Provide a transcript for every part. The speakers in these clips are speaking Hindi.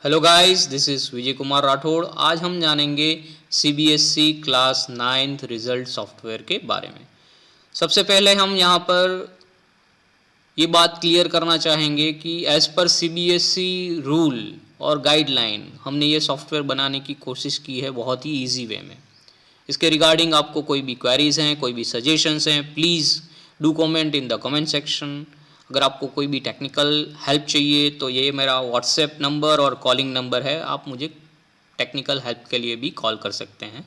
Hello guys, this is Vijay Kumar Rathore. आज हम जानेंगे CBSE class 9th result software के बारे में। सबसे पहले हम यहाँ पर ये बात क्लियर करना चाहेंगे कि एज़ पर सीबीएसई रूल और गाइडलाइन हमने ये सॉफ्टवेयर बनाने की कोशिश की है बहुत ही ईजी वे में। इसके रिगार्डिंग आपको कोई भी क्वेरीज़ हैं, कोई भी सजेशंस हैं, please do comment in the comment section. अगर आपको कोई भी टेक्निकल हेल्प चाहिए तो ये मेरा व्हाट्सएप नंबर और कॉलिंग नंबर है, आप मुझे टेक्निकल हेल्प के लिए भी कॉल कर सकते हैं।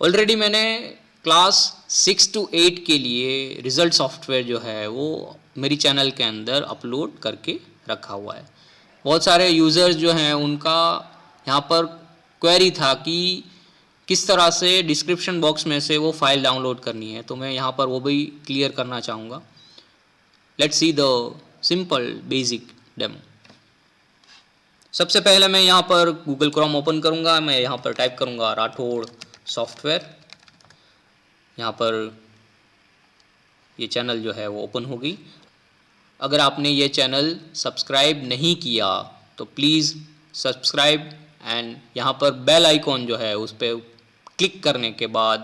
ऑलरेडी मैंने क्लास 6 to 8 के लिए रिज़ल्ट सॉफ्टवेयर जो है वो मेरी चैनल के अंदर अपलोड करके रखा हुआ है। बहुत सारे यूज़र्स जो हैं उनका यहाँ पर क्वेरी था कि किस तरह से डिस्क्रिप्शन बॉक्स में से वो फाइल डाउनलोड करनी है, तो मैं यहाँ पर वो भी क्लियर करना चाहूँगा। Let's see the simple basic demo. सबसे पहले मैं यहाँ पर गूगल क्रोम ओपन करूँगा। मैं यहाँ पर टाइप करूँगा राठौड़ सॉफ्टवेयर। यहाँ पर ये चैनल जो है वो ओपन होगी। अगर आपने ये चैनल सब्सक्राइब नहीं किया तो प्लीज़ सब्सक्राइब एंड यहाँ पर बेल आइकॉन जो है उस पर क्लिक करने के बाद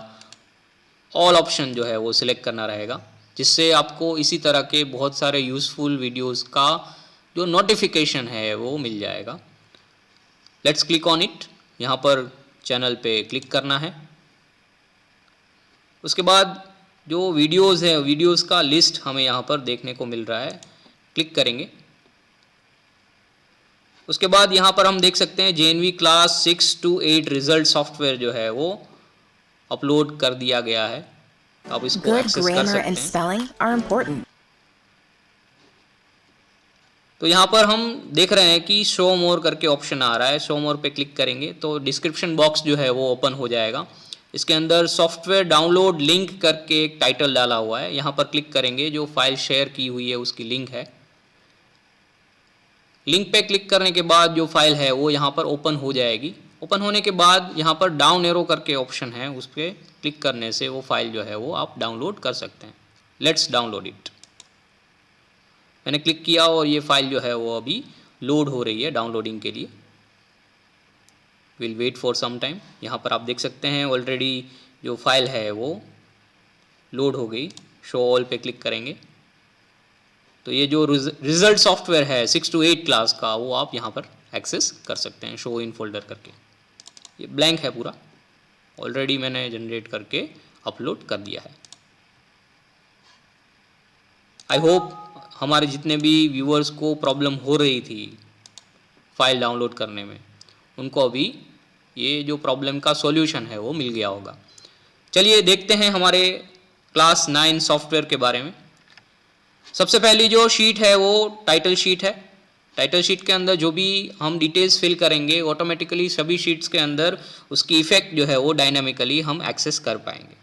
ऑल ऑप्शन जो है वो सिलेक्ट करना रहेगा, जिससे आपको इसी तरह के बहुत सारे यूज़फुल वीडियोस का जो नोटिफिकेशन है वो मिल जाएगा। Let's click on it. यहाँ पर चैनल पे क्लिक करना है। उसके बाद जो वीडियोस है, वीडियोस का लिस्ट हमें यहाँ पर देखने को मिल रहा है। क्लिक करेंगे। उसके बाद यहाँ पर हम देख सकते हैं JNV class 6 to 8 result software जो है वो अपलोड कर दिया गया है। आप इसको एक्सेस कर सकते हैं। तो यहाँ पर हम देख रहे हैं कि शो मोर करके ऑप्शन आ रहा है। शो मोर पे क्लिक करेंगे तो डिस्क्रिप्शन बॉक्स जो है वो ओपन हो जाएगा। इसके अंदर सॉफ्टवेयर डाउनलोड लिंक करके एक टाइटल डाला हुआ है। यहाँ पर क्लिक करेंगे, जो फाइल शेयर की हुई है उसकी लिंक है। लिंक पे क्लिक करने के बाद जो फाइल है वो यहाँ पर ओपन हो जाएगी। ओपन होने के बाद यहाँ पर डाउन एरो करके ऑप्शन है, उस पर क्लिक करने से वो फाइल जो है वो आप डाउनलोड कर सकते हैं। Let's download it. मैंने क्लिक किया और ये फाइल जो है वो अभी लोड हो रही है डाउनलोडिंग के लिए। Will wait for some time. यहाँ पर आप देख सकते हैं ऑलरेडी जो फाइल है वो लोड हो गई। शो ऑल पे क्लिक करेंगे तो ये जो रिजल्ट सॉफ्टवेयर है 6 to 8 क्लास का वो आप यहाँ पर एक्सेस कर सकते हैं शो इन फोल्डर करके। ये ब्लैंक है पूरा, ऑलरेडी मैंने जनरेट करके अपलोड कर दिया है। आई होप हमारे जितने भी व्यूअर्स को प्रॉब्लम हो रही थी फाइल डाउनलोड करने में, उनको अभी ये जो प्रॉब्लम का सॉल्यूशन है वो मिल गया होगा। चलिए देखते हैं हमारे क्लास 9 सॉफ्टवेयर के बारे में। सबसे पहली जो शीट है वो टाइटल शीट है। टाइटल शीट के अंदर जो भी हम डिटेल्स फिल करेंगे ऑटोमेटिकली सभी शीट्स के अंदर उसकी इफेक्ट जो है वो डायनामिकली हम एक्सेस कर पाएंगे।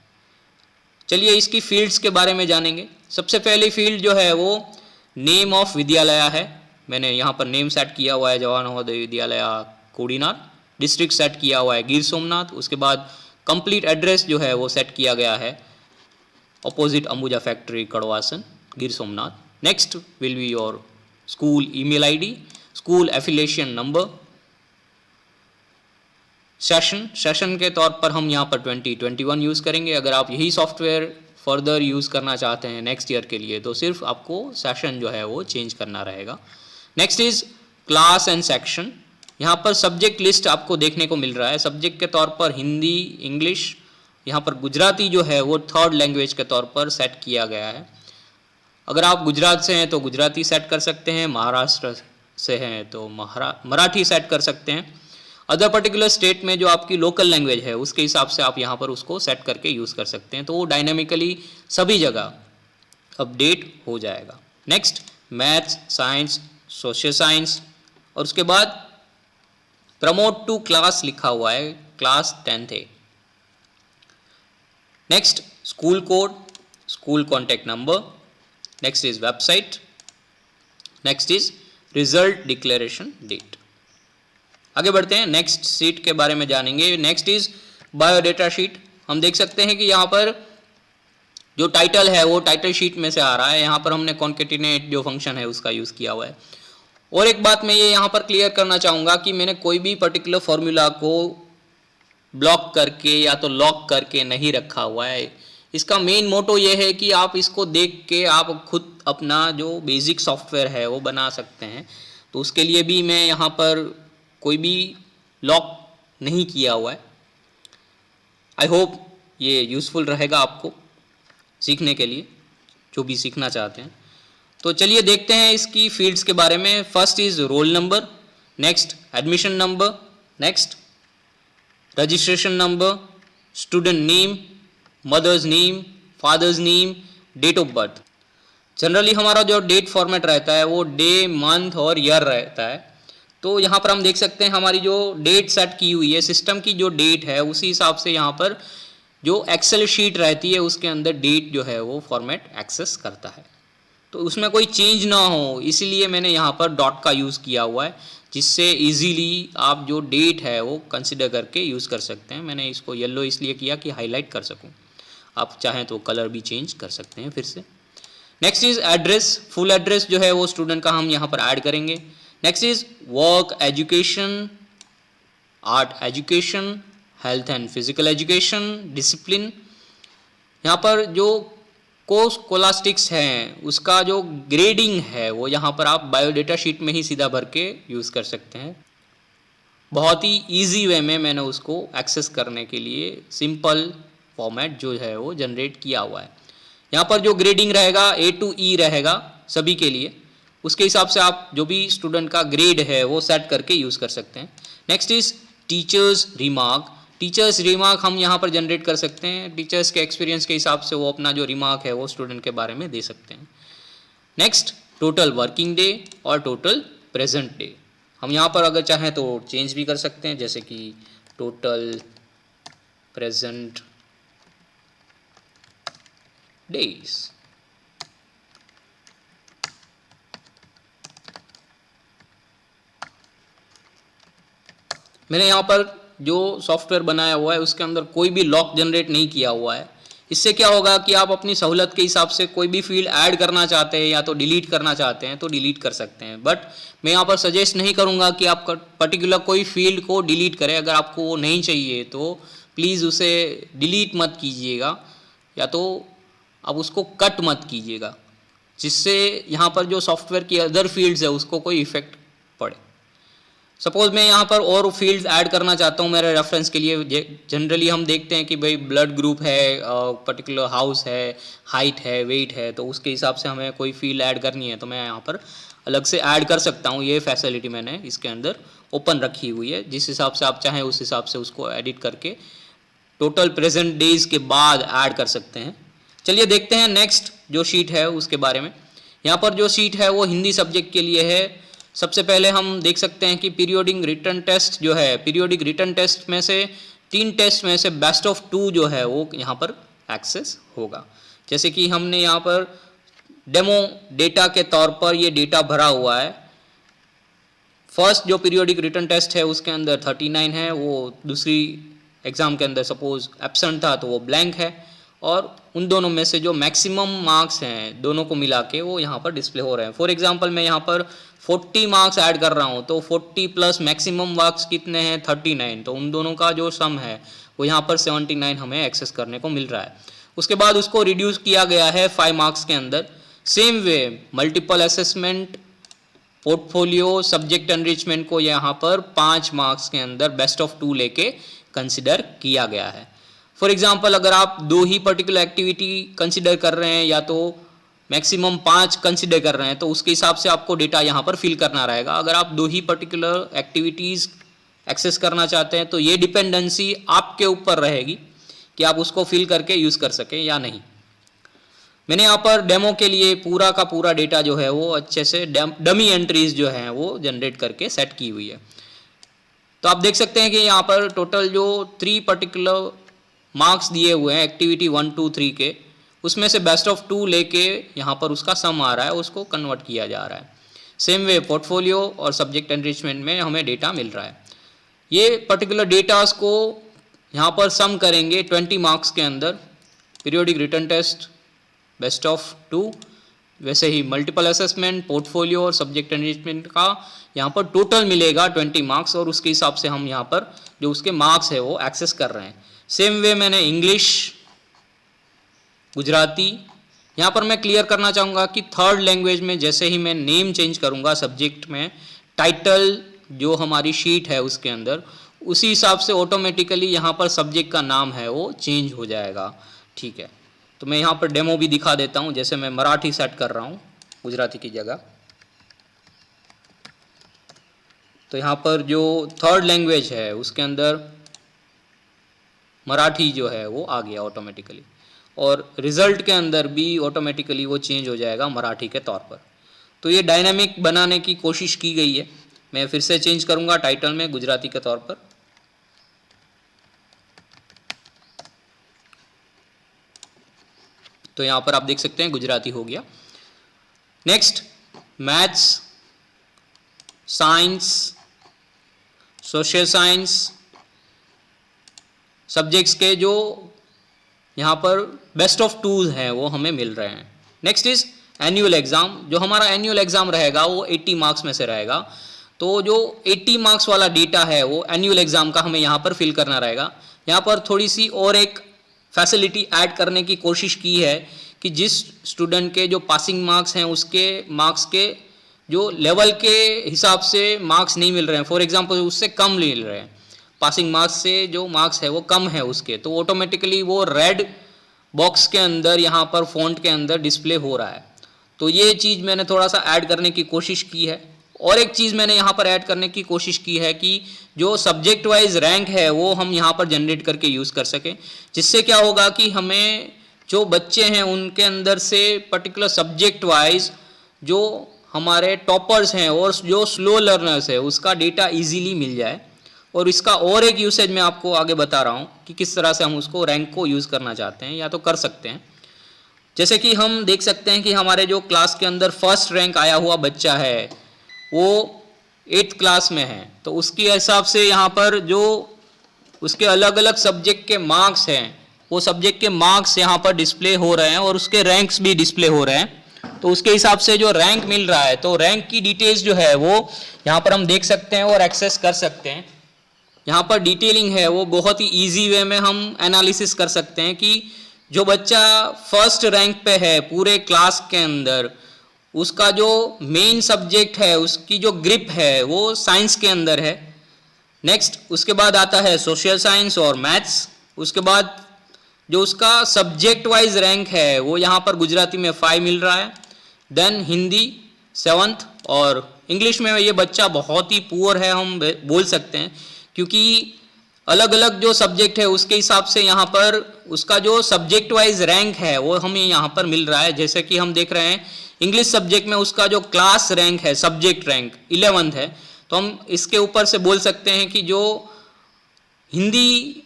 चलिए इसकी फील्ड्स के बारे में जानेंगे। सबसे पहली फील्ड जो है वो नेम ऑफ विद्यालय है। मैंने यहाँ पर नेम सेट किया हुआ है जवाहर नवोदय विद्यालय कोडीनार। डिस्ट्रिक्ट सेट किया हुआ है गिर सोमनाथ। उसके बाद कंप्लीट एड्रेस जो है वो सेट किया गया है opposite Ambuja factory कड़वासन Gir Somnath. Next will be your school email ID, school affiliation number, session के तौर पर हम यहाँ पर 2021 यूज़ करेंगे। अगर आप यही सॉफ्टवेयर फर्दर यूज़ करना चाहते हैं नेक्स्ट ईयर के लिए तो सिर्फ आपको सेशन जो है वो चेंज करना रहेगा। Next is class and section. यहाँ पर सब्जेक्ट लिस्ट आपको देखने को मिल रहा है। सब्जेक्ट के तौर पर हिंदी, इंग्लिश, यहाँ पर गुजराती जो है वो थर्ड लैंग्वेज के तौर पर सेट किया गया है। अगर आप गुजरात से हैं तो गुजराती सेट कर सकते हैं, महाराष्ट्र से हैं तो मराठी सेट कर सकते हैं। अदर पर्टिकुलर स्टेट में जो आपकी लोकल लैंग्वेज है उसके हिसाब से आप यहाँ पर उसको सेट करके यूज़ कर सकते हैं, तो वो डायनामिकली सभी जगह अपडेट हो जाएगा। Next maths, science, social science और उसके बाद प्रमोट टू क्लास लिखा हुआ है, क्लास 10th है। Next school code, school contact number, next is website, next is result declaration date. आगे बढ़ते हैं, नेक्स्ट शीट के बारे में जानेंगे। Next is biodata sheet. हम देख सकते हैं कि यहाँ पर जो टाइटल है वो टाइटल शीट में से आ रहा है। यहाँ पर हमने कॉन्केटिनेट जो फंक्शन है उसका यूज़ किया हुआ है। और एक बात मैं ये यहाँ पर क्लियर करना चाहूँगा कि मैंने कोई भी पर्टिकुलर फॉर्मूला को ब्लॉक करके या तो लॉक करके नहीं रखा हुआ है। इसका मेन मोटो ये है कि आप इसको देख के आप खुद अपना जो बेसिक सॉफ्टवेयर है वो बना सकते हैं। तो उसके लिए भी मैं यहाँ पर कोई भी लॉक नहीं किया हुआ है। आई होप ये यूज़फुल रहेगा आपको सीखने के लिए, जो भी सीखना चाहते हैं। तो चलिए देखते हैं इसकी फील्ड्स के बारे में। First is roll number, next admission number, next registration number, student name, mother's name, father's name, date of birth. Generally हमारा जो डेट फॉर्मेट रहता है वो डे, मंथ और ईयर रहता है। तो यहाँ पर हम देख सकते हैं हमारी जो डेट सेट की हुई है, सिस्टम की जो डेट है उसी हिसाब से यहाँ पर जो एक्सेल शीट रहती है उसके अंदर डेट जो है वो फॉर्मेट एक्सेस करता है। तो उसमें कोई चेंज ना हो इसीलिए मैंने यहाँ पर डॉट का यूज़ किया हुआ है, जिससे इजीली आप जो डेट है वो कंसिडर करके यूज़ कर सकते हैं। मैंने इसको येलो इसलिए किया कि हाईलाइट कर सकूँ। आप चाहें तो कलर भी चेंज कर सकते हैं फिर से। Next is address, full address जो है वो स्टूडेंट का हम यहाँ पर ऐड करेंगे। Next is work, education, art education, health and physical education, discipline. यहाँ पर जो कोर्स स्कॉलास्टिक्स हैं उसका जो ग्रेडिंग है वो यहाँ पर आप बायोडेटा शीट में ही सीधा भर के यूज़ कर सकते हैं। बहुत ही इजी वे में मैंने उसको एक्सेस करने के लिए सिंपल फॉर्मेट जो है वो जनरेट किया हुआ है। यहाँ पर जो ग्रेडिंग रहेगा A to E रहेगा सभी के लिए, उसके हिसाब से आप जो भी स्टूडेंट का ग्रेड है वो सेट करके यूज़ कर सकते हैं। Next is teachers remark. Teachers remark हम यहाँ पर जनरेट कर सकते हैं। टीचर्स के एक्सपीरियंस के हिसाब से वो अपना जो रिमार्क है वो स्टूडेंट के बारे में दे सकते हैं। नेक्स्ट टोटल वर्किंग डे और टोटल प्रेजेंट डे। हम यहाँ पर अगर चाहें तो चेंज भी कर सकते हैं, जैसे कि टोटल प्रेजेंट डेज। मैंने यहाँ पर जो सॉफ्टवेयर बनाया हुआ है उसके अंदर कोई भी लॉक जनरेट नहीं किया हुआ है। इससे क्या होगा कि आप अपनी सहूलत के हिसाब से कोई भी फील्ड ऐड करना चाहते हैं या तो डिलीट करना चाहते हैं तो डिलीट कर सकते हैं। बट मैं यहाँ पर सजेस्ट नहीं करूँगा कि आप पर्टिकुलर कोई फील्ड को डिलीट करें। अगर आपको वो नहीं चाहिए तो प्लीज़ उसे डिलीट मत कीजिएगा, या तो आप उसको कट मत कीजिएगा, जिससे यहाँ पर जो सॉफ्टवेयर की अदर फील्ड्स है उसको कोई इफेक्ट पड़े। सपोज मैं यहाँ पर और फील्ड्स ऐड करना चाहता हूँ मेरे रेफरेंस के लिए। जनरली हम देखते हैं कि भाई ब्लड ग्रुप है, पर्टिकुलर हाउस है, हाइट है, वेट है, तो उसके हिसाब से हमें कोई फील्ड ऐड करनी है तो मैं यहाँ पर अलग से ऐड कर सकता हूँ। ये फैसिलिटी मैंने इसके अंदर ओपन रखी हुई है। जिस हिसाब से आप चाहें उस हिसाब से उसको एडिट करके टोटल प्रेजेंट डेज के बाद ऐड कर सकते हैं। चलिए देखते हैं नेक्स्ट जो शीट है उसके बारे में। यहाँ पर जो शीट है वो हिंदी सब्जेक्ट के लिए है। सबसे पहले हम देख सकते हैं कि पीरियोडिक रिटन टेस्ट जो है, पीरियोडिक रिटन टेस्ट में से 3 टेस्ट में से बेस्ट ऑफ 2 जो है वो यहाँ पर एक्सेस होगा। जैसे कि हमने यहाँ पर डेमो डेटा के तौर पर ये डेटा भरा हुआ है। फर्स्ट जो पीरियोडिक रिटन टेस्ट है उसके अंदर 39 है, वो दूसरी एग्ज़ाम के अंदर सपोज एब्सेंट था तो वो ब्लैंक है, और उन दोनों में से जो मैक्सिमम मार्क्स हैं दोनों को मिला के वो यहाँ पर डिस्प्ले हो रहे हैं। फॉर एग्जांपल मैं यहाँ पर 40 मार्क्स ऐड कर रहा हूँ तो 40 प्लस मैक्सिमम मार्क्स कितने हैं 39, तो उन दोनों का जो सम है वो यहाँ पर 79 हमें एक्सेस करने को मिल रहा है। उसके बाद उसको रिड्यूस किया गया है 5 मार्क्स के अंदर। Same way multiple assessment, portfolio, subject enrichment को यहाँ पर 5 मार्क्स के अंदर बेस्ट ऑफ 2 लेके कंसिडर किया गया है। फॉर एग्जाम्पल अगर आप 2 ही पर्टिकुलर एक्टिविटी कंसिडर कर रहे हैं या तो मैक्सिमम 5 कंसिडर कर रहे हैं तो उसके हिसाब से आपको डेटा यहाँ पर फिल करना रहेगा। अगर आप 2 ही पर्टिकुलर एक्टिविटीज़ एक्सेस करना चाहते हैं तो ये डिपेंडेंसी आपके ऊपर रहेगी कि आप उसको फिल करके यूज़ कर सकें या नहीं। मैंने यहाँ पर डेमो के लिए पूरा का पूरा डेटा जो है वो अच्छे से डमी एंट्रीज जो हैं वो जनरेट करके सेट की हुई है। तो आप देख सकते हैं कि यहाँ पर टोटल जो 3 पर्टिकुलर मार्क्स दिए हुए हैं एक्टिविटी 1, 2, 3 के, उसमें से बेस्ट ऑफ 2 लेके यहाँ पर उसका सम आ रहा है, उसको कन्वर्ट किया जा रहा है। सेम वे पोर्टफोलियो और सब्जेक्ट एनरिचमेंट में हमें डेटा मिल रहा है। ये पर्टिकुलर डेटास को यहाँ पर सम करेंगे 20 मार्क्स के अंदर। Periodic written test best of 2, वैसे ही मल्टीपल असेसमेंट, पोर्टफोलियो और सब्जेक्ट एनरिचमेंट का यहाँ पर टोटल मिलेगा 20 मार्क्स, और उसके हिसाब से हम यहाँ पर जो उसके मार्क्स है वो एक्सेस कर रहे हैं। सेम वे मैंने इंग्लिश, गुजराती, यहाँ पर मैं क्लियर करना चाहूँगा कि थर्ड लैंग्वेज में जैसे ही मैं नेम चेंज करूँगा सब्जेक्ट में, टाइटल जो हमारी शीट है उसके अंदर, उसी हिसाब से ऑटोमेटिकली यहाँ पर सब्जेक्ट का नाम है वो चेंज हो जाएगा। ठीक है, तो मैं यहाँ पर डेमो भी दिखा देता हूँ। जैसे मैं मराठी सेट कर रहा हूँ गुजराती की जगह, तो यहाँ पर जो थर्ड लैंग्वेज है उसके अंदर मराठी जो है वो आ गया ऑटोमेटिकली, और रिज़ल्ट के अंदर भी ऑटोमेटिकली वो चेंज हो जाएगा मराठी के तौर पर। तो ये डायनामिक बनाने की कोशिश की गई है। मैं फिर से चेंज करूँगा टाइटल में गुजराती के तौर पर। तो यहाँ पर आप देख सकते हैं गुजराती हो गया। Next, maths, science, social science subjects के जो यहाँ पर बेस्ट ऑफ टूज हैं वो हमें मिल रहे हैं। Next is annual exam. जो हमारा एनुअल एग्ज़ाम रहेगा वो 80 मार्क्स में से रहेगा। तो जो 80 मार्क्स वाला डेटा है वो एनुअल एग्ज़ाम का हमें यहाँ पर फिल करना रहेगा। यहाँ पर थोड़ी सी और एक फैसिलिटी ऐड करने की कोशिश की है कि जिस स्टूडेंट के जो पासिंग मार्क्स हैं उसके मार्क्स के जो लेवल के हिसाब से मार्क्स नहीं मिल रहे हैं, फॉर एग्जांपल उससे कम मिल रहे हैं, पासिंग मार्क्स से जो मार्क्स है वो कम है उसके, तो ऑटोमेटिकली वो रेड बॉक्स के अंदर यहाँ पर फॉन्ट के अंदर डिस्प्ले हो रहा है। तो ये चीज़ मैंने थोड़ा सा ऐड करने की कोशिश की है। और एक चीज़ मैंने यहाँ पर ऐड करने की कोशिश की है कि जो सब्जेक्ट वाइज रैंक है वो हम यहाँ पर जनरेट करके यूज़ कर सकें, जिससे क्या होगा कि हमें जो बच्चे हैं उनके अंदर से पर्टिकुलर सब्जेक्ट वाइज जो हमारे टॉपर्स हैं और जो स्लो लर्नर्स है उसका डेटा इजीली मिल जाए। और इसका और एक यूसेज मैं आपको आगे बता रहा हूँ कि किस तरह से हम उसको रैंक को यूज़ करना चाहते हैं या तो कर सकते हैं। जैसे कि हम देख सकते हैं कि हमारे जो क्लास के अंदर फर्स्ट रैंक आया हुआ बच्चा है वो 8th क्लास में है, तो उसके हिसाब से यहाँ पर जो उसके अलग अलग सब्जेक्ट के मार्क्स हैं वो सब्जेक्ट के मार्क्स यहाँ पर डिस्प्ले हो रहे हैं और उसके रैंक्स भी डिस्प्ले हो रहे हैं। तो उसके हिसाब से जो रैंक मिल रहा है, तो रैंक की डिटेल्स जो है वो यहाँ पर हम देख सकते हैं और एक्सेस कर सकते हैं। यहाँ पर डिटेलिंग है वो बहुत ही ईजी वे में हम एनालिसिस कर सकते हैं कि जो बच्चा फर्स्ट रैंक पे है पूरे क्लास के अंदर, उसका जो मेन सब्जेक्ट है उसकी जो ग्रिप है वो साइंस के अंदर है। नेक्स्ट उसके बाद आता है सोशल साइंस और मैथ्स। उसके बाद जो उसका सब्जेक्ट वाइज रैंक है वो यहाँ पर गुजराती में 5 मिल रहा है। देन हिंदी 7th, और इंग्लिश में ये बच्चा बहुत ही पुअर है हम बोल सकते हैं, क्योंकि अलग अलग जो सब्जेक्ट है उसके हिसाब से यहाँ पर उसका जो सब्जेक्ट वाइज रैंक है वो हमें यहाँ पर मिल रहा है। जैसे कि हम देख रहे हैं इंग्लिश सब्जेक्ट में उसका जो क्लास रैंक है, सब्जेक्ट रैंक 11th है, तो हम इसके ऊपर से बोल सकते हैं कि जो हिंदी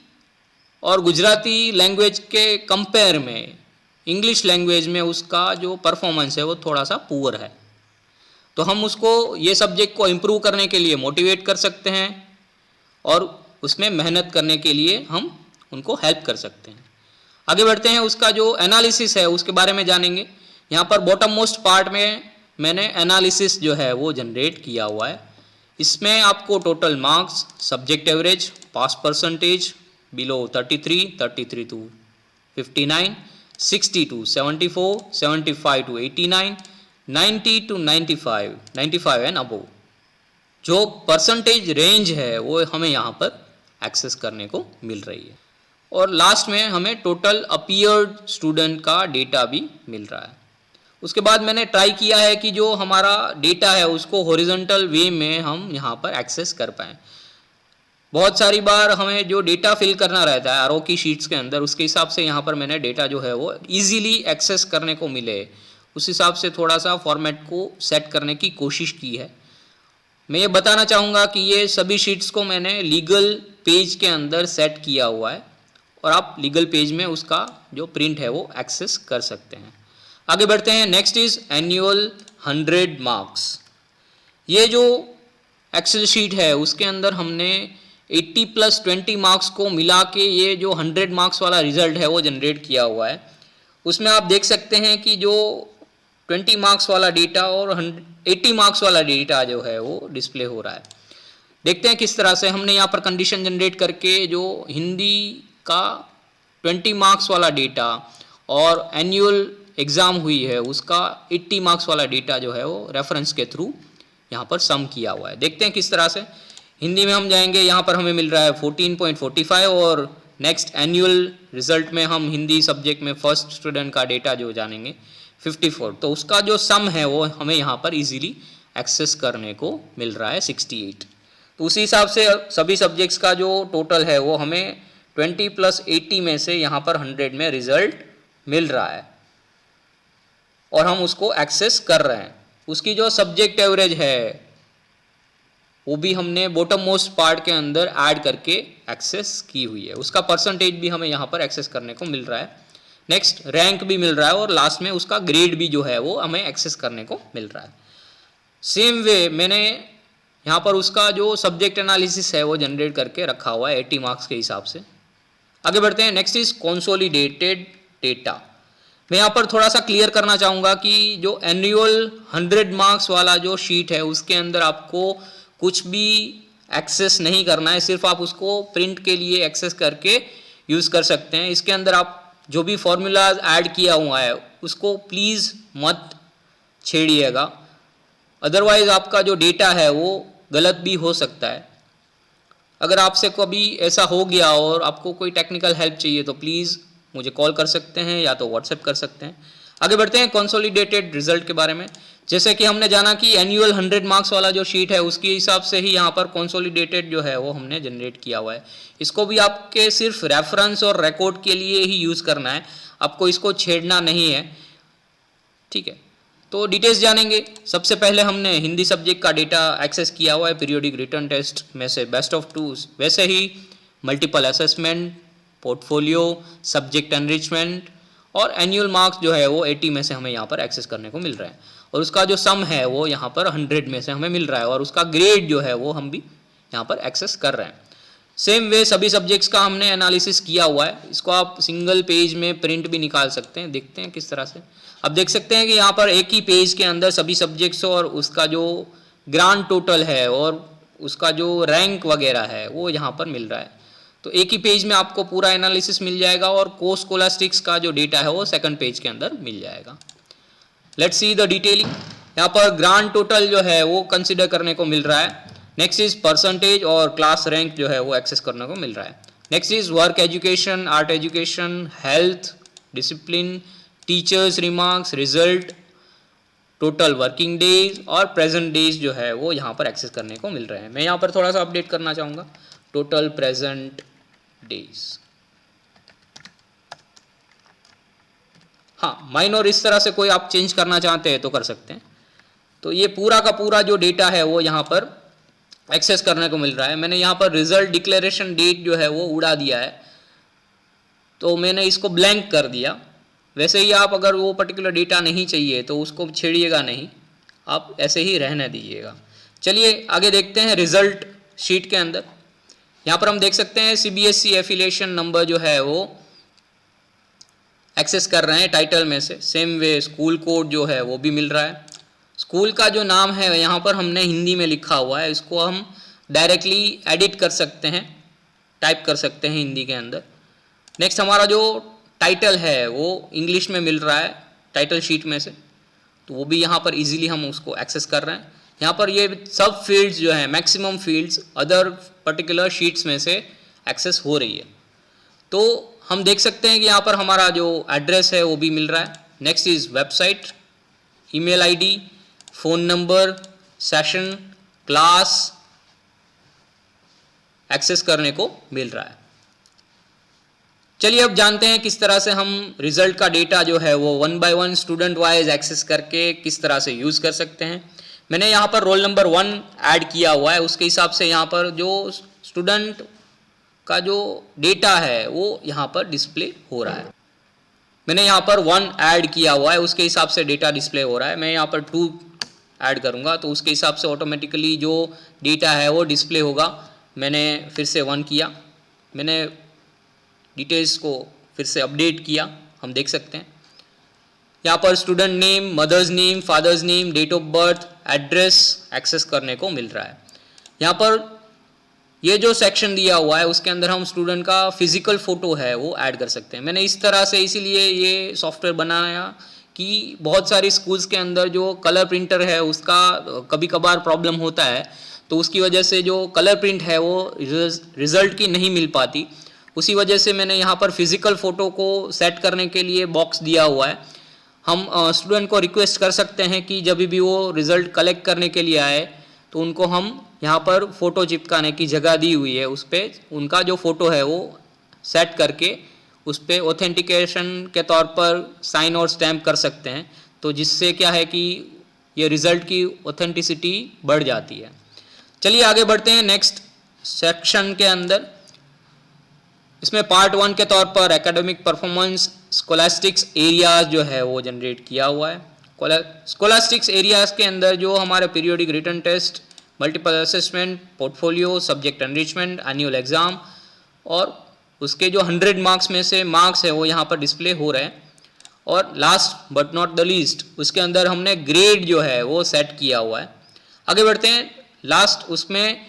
और गुजराती लैंग्वेज के कंपेयर में इंग्लिश लैंग्वेज में उसका जो परफॉर्मेंस है वो थोड़ा सा पुअर है। तो हम उसको ये सब्जेक्ट को इम्प्रूव करने के लिए मोटिवेट कर सकते हैं और उसमें मेहनत करने के लिए हम उनको हेल्प कर सकते हैं। आगे बढ़ते हैं, उसका जो एनालिसिस है उसके बारे में जानेंगे। यहाँ पर बॉटम मोस्ट पार्ट में मैंने एनालिसिस जो है वो जनरेट किया हुआ है। इसमें आपको total marks, subject average, pass percentage below 33, 33 to 59, 60 to 74, 75 to 89, 90 to 95, 95 and above जो परसेंटेज रेंज है वो हमें यहाँ पर एक्सेस करने को मिल रही है। और लास्ट में हमें टोटल अपीयर्ड स्टूडेंट का डेटा भी मिल रहा है। उसके बाद मैंने ट्राई किया है कि जो हमारा डेटा है उसको हॉरिजॉन्टल वे में हम यहाँ पर एक्सेस कर पाएँ। बहुत सारी बार हमें जो डेटा फिल करना रहता है आरओ की शीट्स के अंदर, उसके हिसाब से यहाँ पर मैंने डेटा जो है वो ईजीली एक्सेस करने को मिले, उस हिसाब से थोड़ा सा फॉर्मेट को सेट करने की कोशिश की है। मैं ये बताना चाहूँगा कि ये सभी शीट्स को मैंने लीगल पेज के अंदर सेट किया हुआ है और आप लीगल पेज में उसका जो प्रिंट है वो एक्सेस कर सकते हैं। आगे बढ़ते हैं। Next is annual 100 marks. ये जो एक्सेल शीट है उसके अंदर हमने 80 + 20 मार्क्स को मिला के ये जो 100 मार्क्स वाला रिजल्ट है वो जनरेट किया हुआ है। उसमें आप देख सकते हैं कि जो 20 मार्क्स वाला डेटा और 80 मार्क्स वाला डेटा जो है वो डिस्प्ले हो रहा है। देखते हैं किस तरह से हमने यहाँ पर कंडीशन जनरेट करके जो हिंदी का 20 मार्क्स वाला डेटा और एनुअल एग्ज़ाम हुई है उसका 80 मार्क्स वाला डेटा जो है वो रेफरेंस के थ्रू यहाँ पर सम किया हुआ है। देखते हैं किस तरह से। हिंदी में हम जाएंगे, यहाँ पर हमें मिल रहा है 14.45 और नेक्स्ट एनुअल रिजल्ट में हम हिंदी सब्जेक्ट में फर्स्ट स्टूडेंट का डेटा जो जानेंगे 54, तो उसका जो सम है वो हमें यहाँ पर इजीली एक्सेस करने को मिल रहा है 68। तो उसी हिसाब से सभी सब्जेक्ट्स का जो टोटल है वो हमें 20 + 80 में से यहाँ पर 100 में रिजल्ट मिल रहा है और हम उसको एक्सेस कर रहे हैं। उसकी जो सब्जेक्ट एवरेज है वो भी हमने बॉटम मोस्ट पार्ट के अंदर ऐड करके एक्सेस की हुई है, उसका परसेंटेज भी हमें यहाँ पर एक्सेस करने को मिल रहा है। नेक्स्ट रैंक भी मिल रहा है और लास्ट में उसका ग्रेड भी जो है वो हमें एक्सेस करने को मिल रहा है। सेम वे मैंने यहाँ पर उसका जो सब्जेक्ट एनालिसिस है वो जनरेट करके रखा हुआ है 80 मार्क्स के हिसाब से। आगे बढ़ते हैं। Next is consolidated data. मैं यहाँ पर थोड़ा सा क्लियर करना चाहूँगा कि जो एनुअल 100 मार्क्स वाला जो शीट है उसके अंदर आपको कुछ भी एक्सेस नहीं करना है, सिर्फ आप उसको प्रिंट के लिए एक्सेस करके यूज़ कर सकते हैं। इसके अंदर आप जो भी फॉर्मूलाज ऐड किया हुआ है उसको प्लीज़ मत छेड़िएगा, अदरवाइज आपका जो डेटा है वो गलत भी हो सकता है। अगर आपसे कभी ऐसा हो गया और आपको कोई टेक्निकल हेल्प चाहिए तो प्लीज़ मुझे कॉल कर सकते हैं या तो व्हाट्सएप कर सकते हैं। आगे बढ़ते हैं कंसोलिडेटेड रिजल्ट के बारे में। जैसे कि हमने जाना कि एनुअल 100 मार्क्स वाला जो शीट है उसके हिसाब से ही यहाँ पर कंसोलिडेटेड जो है वो हमने जनरेट किया हुआ है। इसको भी आपके सिर्फ रेफरेंस और रिकॉर्ड के लिए ही यूज़ करना है, आपको इसको छेड़ना नहीं है, ठीक है। तो डिटेल्स जानेंगे। सबसे पहले हमने हिंदी सब्जेक्ट का डेटा एक्सेस किया हुआ है पीरियोडिक रिटर्न टेस्ट में से बेस्ट ऑफ 2, वैसे ही multiple assessment, portfolio, subject enrichment और एनुअल मार्क्स जो है वो 80 में से हमें यहाँ पर एक्सेस करने को मिल रहा है और उसका जो सम है वो यहाँ पर 100 में से हमें मिल रहा है और उसका ग्रेड जो है वो हम भी यहाँ पर एक्सेस कर रहे हैं। सेम वे सभी सब्जेक्ट्स का हमने एनालिसिस किया हुआ है, इसको आप सिंगल पेज में प्रिंट भी निकाल सकते हैं। देखते हैं किस तरह से। अब देख सकते हैं कि यहाँ पर एक ही पेज के अंदर सभी सब्जेक्ट्स और उसका जो ग्रांड टोटल है और उसका जो रैंक वगैरह है वो यहाँ पर मिल रहा है। तो एक ही पेज में आपको पूरा एनालिसिस मिल जाएगा और कोर्स स्कॉलस्टिक्स का जो डेटा है वो सेकंड पेज के अंदर मिल जाएगा। Let's see the detailing. यहाँ पर ग्रांड टोटल जो है वो कंसिडर करने को मिल रहा है। नेक्स्ट इज परसेंटेज और क्लास रैंक जो है वो एक्सेस करने को मिल रहा है। Next is work education, art education, health, discipline, teachers remarks, result, total working days और प्रेजेंट डेज जो है वो यहाँ पर एक्सेस करने को मिल रहे हैं। मैं यहाँ पर थोड़ा सा अपडेट करना चाहूँगा, टोटल प्रेजेंट डेज, हाँ माइनर इस तरह से कोई आप चेंज करना चाहते हैं तो कर सकते हैं। तो ये पूरा का पूरा जो डेटा है वो यहाँ पर एक्सेस करने को मिल रहा है। मैंने यहाँ पर रिजल्ट डिक्लेरेशन डेट जो है वो उड़ा दिया है, तो मैंने इसको ब्लैंक कर दिया। वैसे ही आप अगर वो पर्टिकुलर डेटा नहीं चाहिए तो उसको छेड़िएगा नहीं, आप ऐसे ही रहने दीजिएगा। चलिए आगे देखते हैं रिजल्ट शीट के अंदर। यहाँ पर हम देख सकते हैं CBSE एफिलिएशन नंबर जो है वो एक्सेस कर रहे हैं टाइटल में से। सेम वे स्कूल कोड जो है वो भी मिल रहा है। स्कूल का जो नाम है यहाँ पर हमने हिंदी में लिखा हुआ है, इसको हम डायरेक्टली एडिट कर सकते हैं, टाइप कर सकते हैं हिंदी के अंदर। नेक्स्ट हमारा जो टाइटल है वो इंग्लिश में मिल रहा है टाइटल शीट में से, तो वो भी यहाँ पर इजीली हम उसको एक्सेस कर रहे हैं। यहाँ पर ये सब फील्ड्स जो है maximum fields other particular sheets में से एक्सेस हो रही है। तो हम देख सकते हैं कि यहाँ पर हमारा जो एड्रेस है वो भी मिल रहा है। Next is website, email ID, phone number, session, class access करने को मिल रहा है। चलिए अब जानते हैं किस तरह से हम रिजल्ट का डेटा जो है वो 1 by 1 स्टूडेंट वाइज एक्सेस करके किस तरह से यूज़ कर सकते हैं। मैंने यहाँ पर रोल नंबर 1 ऐड किया हुआ है, उसके हिसाब से यहाँ पर जो स्टूडेंट का जो डेटा है वो यहाँ पर डिस्प्ले हो रहा है। मैंने यहाँ पर 1 ऐड किया हुआ है, उसके हिसाब से डेटा डिस्प्ले हो रहा है। मैं यहाँ पर 2 ऐड करूँगा तो उसके हिसाब से ऑटोमेटिकली जो डेटा है वो डिस्प्ले होगा। मैंने फिर से 1 किया, मैंने डिटेल्स को फिर से अपडेट किया, हम देख सकते हैं। यहाँ पर student name, mother's name, father's name, date of birth, address access करने को मिल रहा है। यहाँ पर ये जो सेक्शन दिया हुआ है उसके अंदर हम स्टूडेंट का फिजिकल फोटो है वो ऐड कर सकते हैं। मैंने इस तरह से इसीलिए ये सॉफ्टवेयर बनाया कि बहुत सारी स्कूल्स के अंदर जो कलर प्रिंटर है उसका कभी कभार प्रॉब्लम होता है, तो उसकी वजह से जो कलर प्रिंट है वो रिजल्ट की नहीं मिल पाती। उसी वजह से मैंने यहाँ पर फिजिकल फ़ोटो को सेट करने के लिए बॉक्स दिया हुआ है। हम स्टूडेंट को रिक्वेस्ट कर सकते हैं कि जब भी वो रिज़ल्ट कलेक्ट करने के लिए आए तो उनको हम यहाँ पर फ़ोटो चिपकाने की जगह दी हुई है, उस पर उनका जो फ़ोटो है वो सेट करके उस पर ऑथेंटिकेशन के तौर पर साइन और स्टैम्प कर सकते हैं, तो जिससे क्या है कि ये रिज़ल्ट की ऑथेंटिसिटी बढ़ जाती है। चलिए आगे बढ़ते हैं नेक्स्ट सेक्शन के अंदर। इसमें पार्ट 1 के तौर पर एकेडमिक परफॉर्मेंस स्कोलास्टिक्स एरियाज जो है वो जनरेट किया हुआ है। स्कोलास्टिक्स एरियाज के अंदर जो हमारे periodic written test, multiple assessment, portfolio, subject enrichment, annual exam और उसके जो 100 मार्क्स में से मार्क्स है वो यहाँ पर डिस्प्ले हो रहे हैं। और last but not the least उसके अंदर हमने ग्रेड जो है वो सेट किया हुआ है। आगे बढ़ते हैं, लास्ट उसमें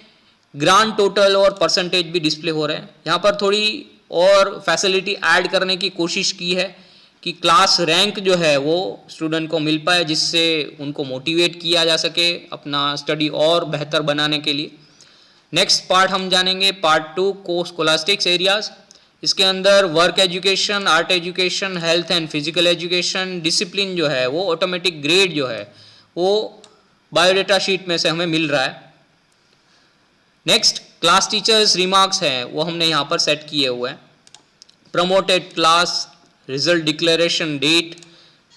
ग्रांड टोटल और परसेंटेज भी डिस्प्ले हो रहे हैं। यहाँ पर थोड़ी और फैसिलिटी ऐड करने की कोशिश की है कि क्लास रैंक जो है वो स्टूडेंट को मिल पाए, जिससे उनको मोटिवेट किया जा सके अपना स्टडी और बेहतर बनाने के लिए। नेक्स्ट पार्ट हम जानेंगे पार्ट 2 को स्कोलास्टिक्स एरियाज। इसके अंदर work education, art education, health and physical education, discipline जो है वो ऑटोमेटिक ग्रेड जो है वो बायोडेटा शीट में से हमें मिल रहा है। नेक्स्ट क्लास टीचर्स रिमार्क्स हैं वो हमने यहाँ पर सेट किए हुए हैं। Promoted class, result declaration date,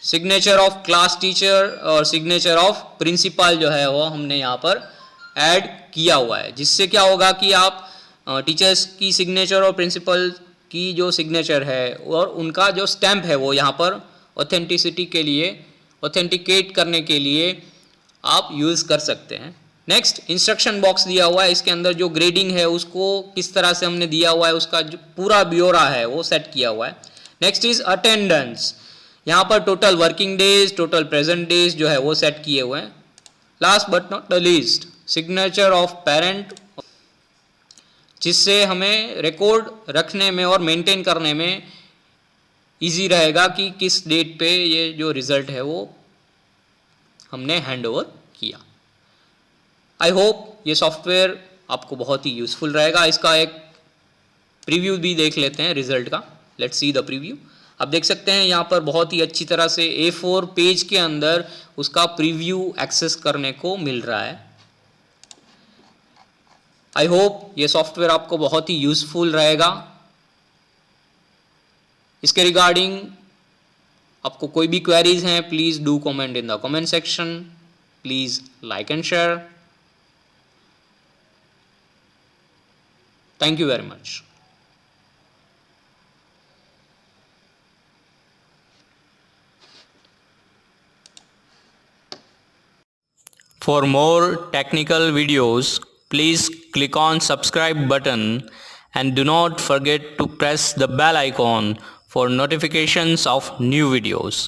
signature of class teacher और सिग्नेचर ऑफ प्रिंसिपल जो है वो हमने यहाँ पर ऐड किया हुआ है, जिससे क्या होगा कि आप टीचर्स की सिग्नेचर और प्रिंसिपल की जो सिग्नेचर है और उनका जो स्टैम्प है वो यहाँ पर ऑथेंटिसिटी के लिए, ऑथेंटिकेट करने के लिए आप यूज़ कर सकते हैं। नेक्स्ट इंस्ट्रक्शन बॉक्स दिया हुआ है, इसके अंदर जो ग्रेडिंग है उसको किस तरह से हमने दिया हुआ है उसका जो पूरा ब्यौरा है वो सेट किया हुआ है। नेक्स्ट इज अटेंडेंस, यहाँ पर total working days, total present days जो है वो सेट किए हुए हैं। Last but not the least signature of parent, जिससे हमें रिकॉर्ड रखने में और मेंटेन करने में इजी रहेगा कि किस डेट पे ये जो रिजल्ट है वो हमने हैंड ओवर किया। आई होप ये सॉफ्टवेयर आपको बहुत ही यूज़फुल रहेगा। इसका एक प्रीव्यू भी देख लेते हैं रिजल्ट का। Let's see the preview. आप देख सकते हैं यहाँ पर बहुत ही अच्छी तरह से A4 पेज के अंदर उसका प्रीव्यू एक्सेस करने को मिल रहा है। आई होप ये सॉफ्टवेयर आपको बहुत ही यूज़फुल रहेगा। इसके रिगार्डिंग आपको कोई भी क्वेरीज हैं please do comment in the comment section. Please like and share. Thank you very much. For more technical videos, please click on subscribe button and do not forget to press the bell icon for notifications of new videos.